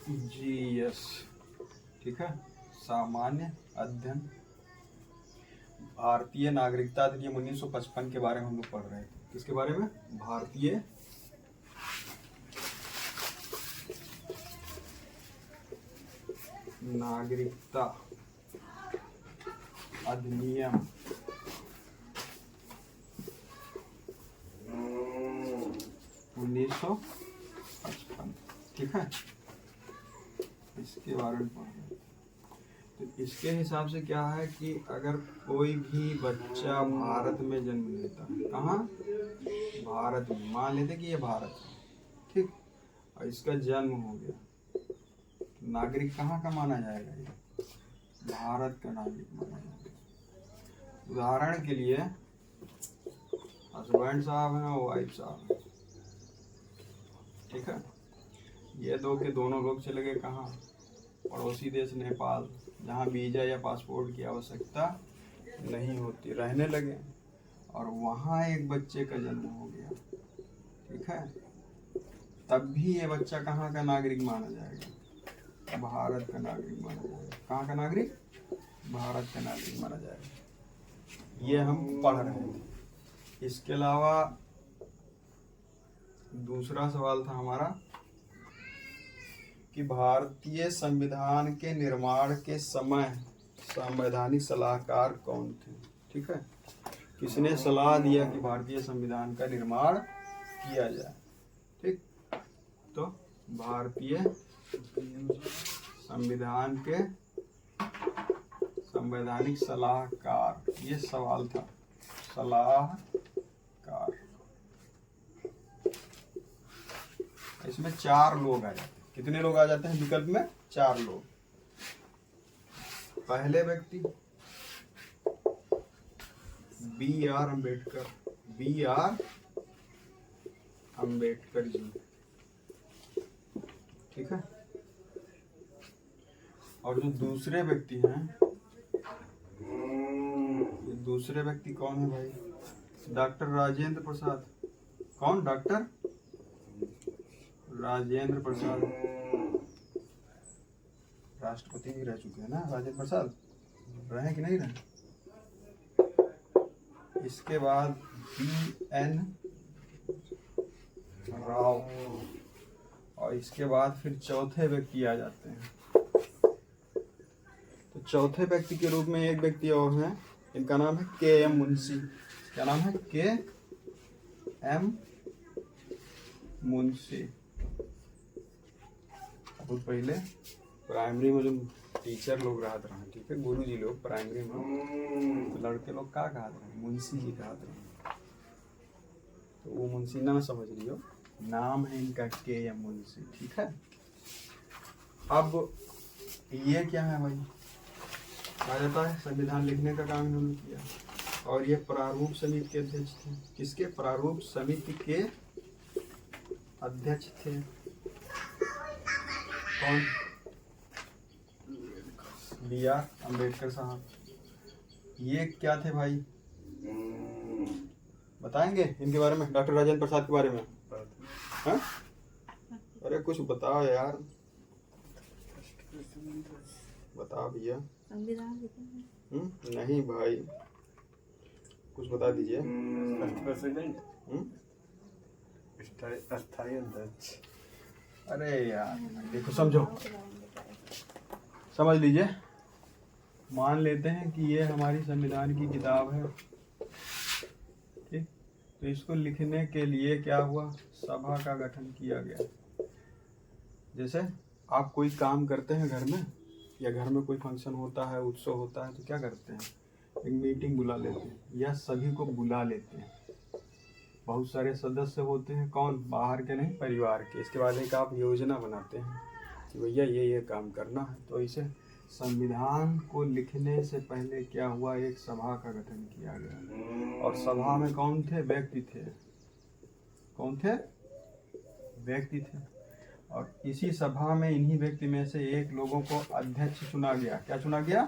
GS, ठीक है, सामान्य अध्ययन। भारतीय नागरिकता अधिनियम 1955 के बारे में हम लोग पढ़ रहे थे। किसके बारे में? भारतीय नागरिकता अधिनियम 1955, ठीक है, इसके बारे में पढ़ रहे थे। तो इसके हिसाब से क्या है कि अगर कोई भी बच्चा भारत में जन्म लेता है, कहाँ? भारत में, मान लेते कि ये भारत है, ठीक, और इसका जन्म हो गया, नागरिक कहाँ का माना जाएगा? ये भारत का नागरिक माना जाएगा। उदाहरण के लिए हस्बैंड साहब हैं और वाइफ साहब हैं, ठीक है, ये दो के दोनों लोग चले गए कहाँ? पड़ोसी देश नेपाल, जहाँ वीजा या पासपोर्ट की आवश्यकता नहीं होती, रहने लगे, और वहाँ एक बच्चे का जन्म हो गया, ठीक है, तब भी ये बच्चा कहाँ का नागरिक माना जाएगा? भारत का नागरिक माना जाएगा। कहाँ का नागरिक? भारत का नागरिक माना जाएगा। ये हम पढ़ रहे थे। इसके अलावा दूसरा सवाल था हमारा कि भारतीय संविधान के निर्माण के समय संवैधानिक सलाहकार कौन थे? ठीक है, किसने सलाह दिया कि भारतीय संविधान का निर्माण किया जाए? ठीक, तो भारतीय संविधान के संवैधानिक सलाहकार, ये सवाल था, सलाहकार। इसमें 4 लोग आ जाते हैं। कितने लोग आ जाते हैं विकल्प में? 4 लोग। पहले व्यक्ति BR अम्बेडकर, BR अम्बेडकर जी, ठीक है, और जो दूसरे व्यक्ति हैं, ये दूसरे व्यक्ति कौन है भाई? डॉक्टर राजेंद्र प्रसाद। कौन? डॉक्टर राजेंद्र प्रसाद, राष्ट्रपति भी रह चुके हैं ना राजेंद्र प्रसाद, रहे कि नहीं रहे? इसके बाद BN राव, और इसके बाद फिर चौथे व्यक्ति आ जाते हैं। तो चौथे व्यक्ति के रूप में एक व्यक्ति और हैं, इनका नाम है KM मुंशी। क्या नाम है? KM मुंशी। बहुत पहले प्राइमरी में जो टीचर लोग रहा था, ठीक है, गुरु जी लोग प्राइमरी में, तो लड़के लोग क्या कहा था? मुंशी जी कहा था। तो वो मुंशी ना समझ लियो, नाम है इनका KM मुंशी, ठीक है। अब ये क्या है भाई? आ जाता है संविधान लिखने का काम इन्होंने किया, और ये प्रारूप समिति के अध्यक्ष थे। किसके? प्रारूप समिति के अध्यक्ष थे। कौन? BR अम्बेडकर साहब। ये क्या थे भाई? बताएंगे इनके बारे में, डॉक्टर राजेंद्र प्रसाद के बारे में? हाँ? अरे कुछ बताओ यार, बताओ भैया। नहीं भाई, कुछ बता दीजिए। अस्थायी अध्यक्ष। अरे यार देखो, समझो, समझ लीजिए, मान लेते हैं कि ये हमारी संविधान की किताब है, ठीक, तो इसको लिखने के लिए क्या हुआ? सभा का गठन किया गया। जैसे आप कोई काम करते हैं घर में, या घर में कोई फंक्शन होता है, उत्सव होता है, तो क्या करते हैं? एक मीटिंग बुला लेते हैं, या सभी को बुला लेते हैं। बहुत सारे सदस्य होते हैं, कौन? बाहर के नहीं, परिवार के। इसके बाद एक आप योजना बनाते हैं कि भैया ये काम करना है। तो इसे संविधान को लिखने से पहले क्या हुआ? एक सभा का गठन किया गया, और सभा में कौन थे? व्यक्ति थे। कौन थे? व्यक्ति थे, और इसी सभा में इन्हीं व्यक्ति में से एक लोगों को अध्यक्ष चुना गया। क्या चुना गया?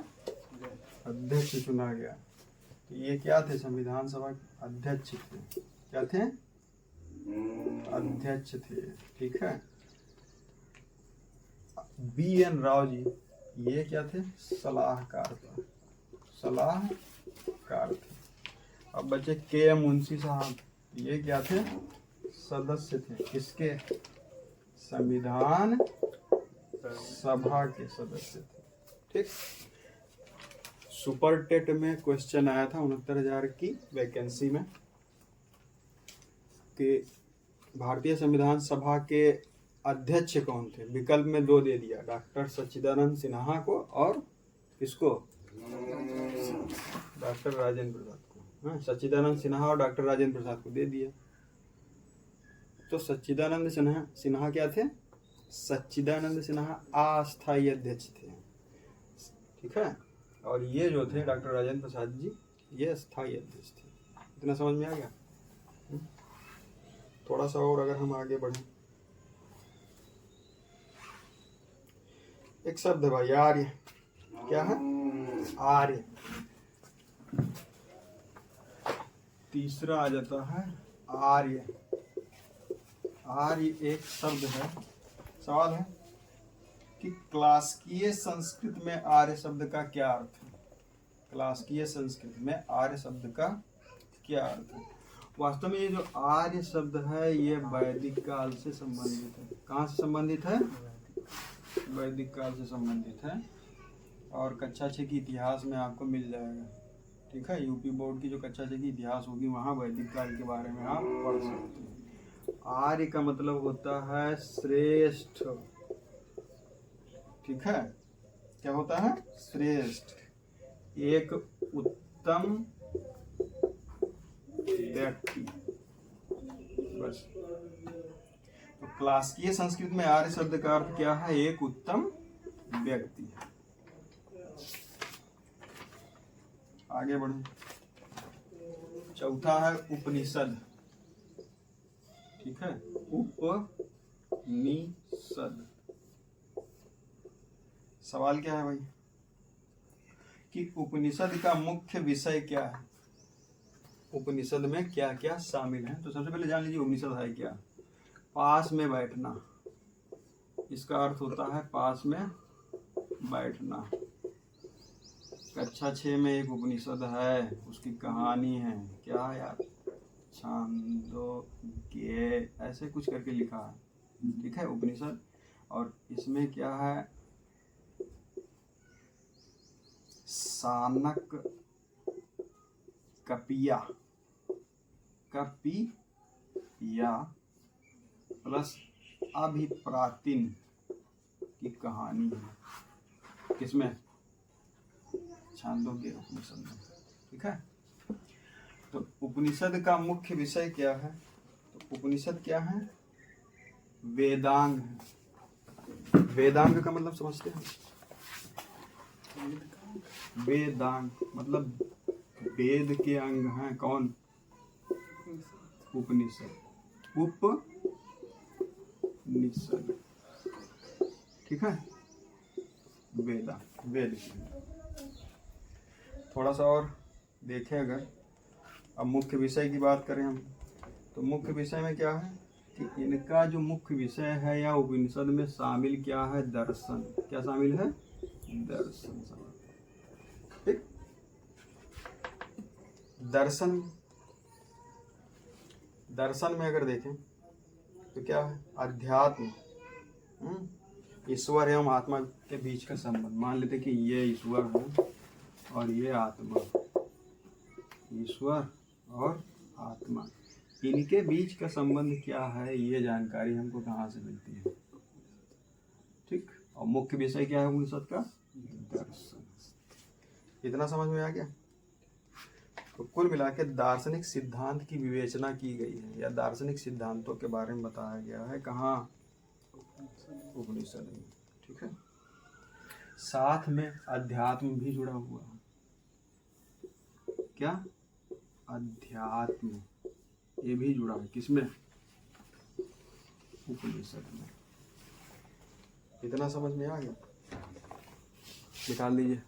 अध्यक्ष चुना गया। तो ये क्या थे? संविधान सभा अध्यक्ष थे। क्या थे? अध्यक्ष थे, ठीक है। BN राव जी ये क्या थे? सलाहकार थे, सलाहकार थे। अब बचे KM मुंशी साहब, ये क्या थे? सदस्य थे। किसके? संविधान सभा के सदस्य थे। ठीक। सुपर टेट में क्वेश्चन आया था 69,000 की वैकेंसी में कि भारतीय संविधान सभा के अध्यक्ष कौन थे? विकल्प में 2 दे दिया, डॉक्टर सच्चिदानंद सिन्हा को और किसको? डॉक्टर राजेंद्र प्रसाद को। हाँ, सच्चिदानंद सिन्हा और डॉक्टर राजेंद्र प्रसाद को दे दिया। तो सच्चिदानंद सिन्हा क्या थे? सच्चिदानंद सिन्हा अस्थायी अध्यक्ष थे। ठीक है। और ये जो थे डॉक्टर राजेंद्र प्रसाद जी, ये स्थायी अध्यक्ष थे। इतना समझ में आ गया? थोड़ा सा और अगर हम आगे बढ़े, एक शब्द है भाई, आर्य। क्या है? आर्य। तीसरा आ जाता है आर्य। आर्य एक शब्द है। सवाल है कि क्लासिकीय संस्कृत में आर्य शब्द का क्या अर्थ है? क्लासिकीय संस्कृत में आर्य शब्द का क्या अर्थ है? वास्तव में ये जो आर्य शब्द है ये वैदिक काल से संबंधित है। कहाँ से संबंधित है? वैदिक काल से संबंधित है। और कक्षा 6 की इतिहास में आपको मिल जाएगा। ठीक है। यूपी बोर्ड की जो कक्षा 6 की इतिहास होगी वहाँ वैदिक काल के बारे में आप पढ़ सकते हैं। आर्य का मतलब होता है श्रेष्ठ। ठीक है। क्या होता है? श्रेष्ठ, एक उत्तम व्यक्ति। बस। तो क्लासिकीय संस्कृत में आर्य शब्द का अर्थ क्या है? एक उत्तम व्यक्ति। आगे बढ़े। चौथा है उपनिषद। ठीक है। उपनिषद। सवाल क्या है भाई कि उपनिषद का मुख्य विषय क्या है? उपनिषद में क्या क्या शामिल है? तो सबसे पहले जान लीजिए उपनिषद है क्या। पास में बैठना, इसका अर्थ होता है पास में बैठना। कक्षा 6 में एक उपनिषद है, उसकी कहानी है। क्या है यार? छांदोग्य ऐसे कुछ करके लिखा है। ठीक है। उपनिषद। और इसमें क्या है? सानक कपिया प्लस अभिप्रातिन की कहानी है। किसमें? छांदोग्य उपनिषद में। ठीक है। तो उपनिषद का मुख्य विषय क्या है? तो उपनिषद क्या है? वेदांग है। वेदांग का मतलब समझते हैं? वेदांग मतलब वेद के अंग हैं। कौन? उपनिषद। उपनिषद। ठीक है। वेदांग, वेद के। थोड़ा सा और देखें अगर, अब मुख्य विषय की बात करें हम, तो मुख्य विषय में क्या है कि इनका जो मुख्य विषय है या उपनिषद में शामिल क्या है? दर्शन। क्या शामिल है? दर्शन। ठीक। दर्शन में अगर देखें तो क्या है? अध्यात्म, ईश्वर एवं आत्मा के बीच का संबंध। मान लेते कि ये ईश्वर है और ये आत्मा। ईश्वर और आत्मा, इनके बीच का संबंध क्या है? ये जानकारी हमको कहाँ से मिलती है? ठीक। और मुख्य विषय क्या है उपनिषद का? दर्शन। इतना समझ में आ गया? तो कुल मिला के दार्शनिक सिद्धांत की विवेचना की गई है या दार्शनिक सिद्धांतों के बारे में बताया गया है। कहाँ? उपनिषद में। ठीक है। साथ में अध्यात्म भी जुड़ा हुआ है। क्या? अध्यात्म, ये भी जुड़ा है। किसमें? उपनिषद में। इतना समझ में आ गया? निकाल लीजिए।